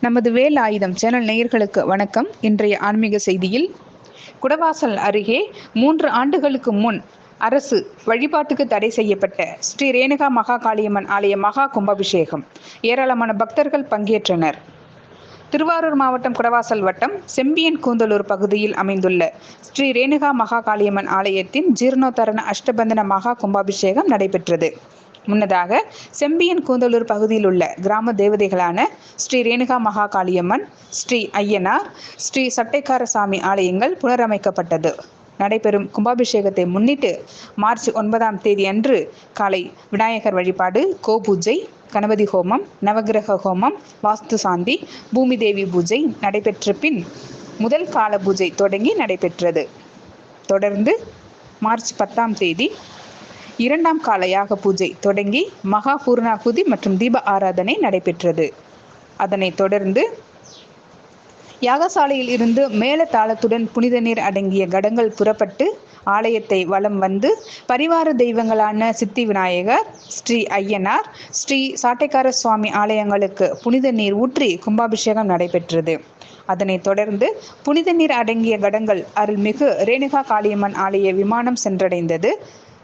நமது வேல் ஆயுதம் சேனல் நேயர்களுக்கு வணக்கம். இன்றைய ஆன்மீக செய்தியில், குடவாசல் அருகே 3 ஆண்டுகளுக்கு முன் அரசு வழிபாட்டுக்கு தடை செய்யப்பட்ட ஸ்ரீ ரேணுகா மகா காளியம்மன் ஆலய மகா கும்பாபிஷேகம். ஏராளமான பக்தர்கள் பங்கேற்றனர். திருவாரூர் மாவட்டம் குடவாசல் வட்டம் செம்பியன் கூந்தலூர் பகுதியில் அமைந்துள்ள ஸ்ரீ ரேணுகா மகா காளியம்மன் ஆலயத்தின் ஜீர்ணோத்தரண அஷ்டபந்தன மகா கும்பாபிஷேகம் நடைபெற்றது. முன்னதாக செம்பியன் கூந்தலூர் பகுதியில் உள்ள கிராம தேவதைகளான ஸ்ரீ ரேணுகா மகா காளியம்மன், ஸ்ரீ ஐயனார், ஸ்ரீ சட்டைக்காரசாமி ஆலயங்கள் புனரமைக்கப்பட்டது. நடைபெறும் கும்பாபிஷேகத்தை முன்னிட்டு மார்ச் 9ஆம் தேதி அன்று காலை விநாயகர் வழிபாடு, கோபூஜை, கணபதி ஹோமம், நவகிரக ஹோமம், வாஸ்து சாந்தி, பூமி தேவி பூஜை நடைபெற்ற பின் முதல் கால பூஜை தொடங்கி நடைபெற்றது. தொடர்ந்து மார்ச் 10ஆம் தேதி 2ஆம் கால யாக பூஜை தொடங்கி மகா பூர்ணாகுதி மற்றும் தீப ஆராதனை நடைபெற்றது. அதனைத் தொடர்ந்து யாகசாலையில் இருந்து மேல தாளத்துடன் புனித நீர் அடங்கிய கடங்கள் புறப்பட்டு ஆலயத்தை வலம் வந்து பரிவார தெய்வங்களான சித்தி விநாயகர், ஸ்ரீ ஐயனார், ஸ்ரீ சாட்டைக்கார சுவாமி ஆலயங்களுக்கு புனித நீர் ஊற்றி கும்பாபிஷேகம் நடைபெற்றது. அதனைத் தொடர்ந்து புனித நீர் அடங்கிய கடங்கள் அருள்மிகு ரேணுகா காளியம்மன் ஆலய விமானம் சென்றடைந்தது.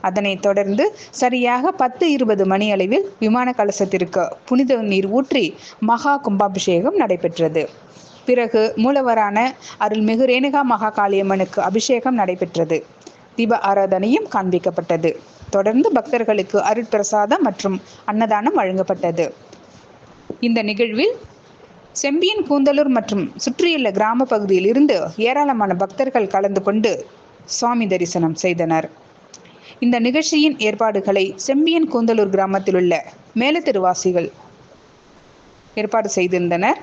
அதனைத் தொடர்ந்து சரியாக 10:20 மணி அளவில் விமான கலசத்திற்கு புனித நீர் ஊற்றி மகா கும்பாபிஷேகம் நடைபெற்றது. பிறகு மூலவரான அருள்மிகு ரேணுகா மகா காளியம்மனுக்கு அபிஷேகம் நடைபெற்றது. தீப ஆராதனையும் காண்பிக்கப்பட்டது. தொடர்ந்து பக்தர்களுக்கு அருட்பிரசாதம் மற்றும் அன்னதானம் வழங்கப்பட்டது. இந்த நிகழ்வில் செம்பியன் கூந்தலூர் மற்றும் சுற்றியுள்ள கிராம பகுதியில் இருந்து ஏராளமான பக்தர்கள் கலந்து கொண்டு சுவாமி தரிசனம் செய்தனர். இந்த நிகழ்ச்சியின் ஏற்பாடுகளை செம்பியன் கூந்தலூர் கிராமத்தில் உள்ள மேலத்தெருவாசிகள் ஏற்பாடு செய்திருந்தனர்.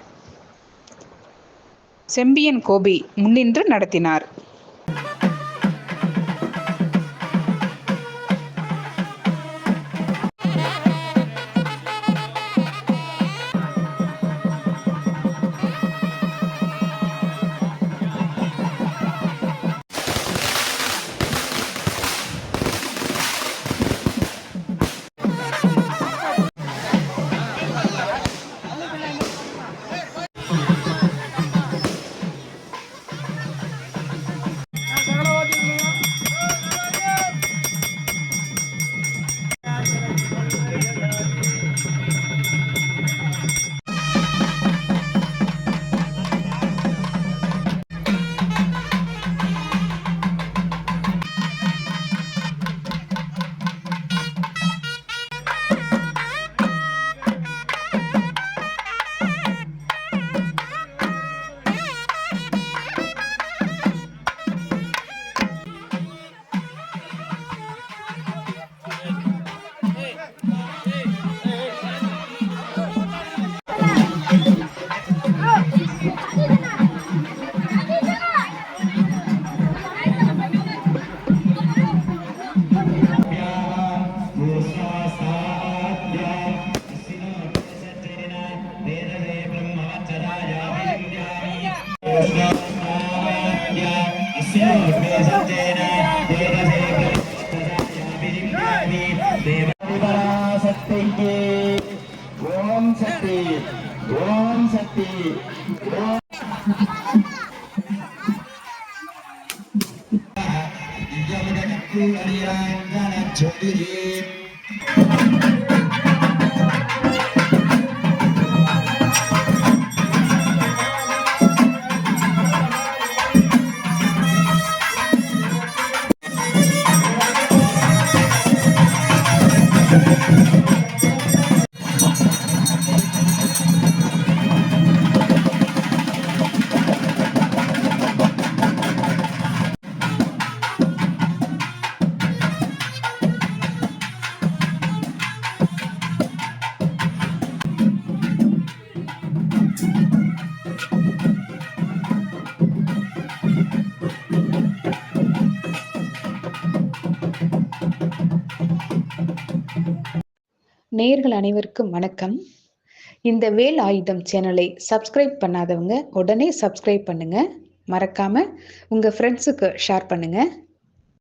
செம்பியன் கோபி முன்னின்று நடத்தினார். ஓம் சக்தி ஓம் சக்தி நேயர்கள் அனைவருக்கும் வணக்கம். இந்த வேல் ஆயுதம் சேனலை சப்ஸ்கிரைப் பண்ணாதவங்க உடனே சப்ஸ்கிரைப் பண்ணுங்க. மறக்காம உங்க ஃப்ரெண்ட்ஸுக்கு ஷேர் பண்ணுங்க.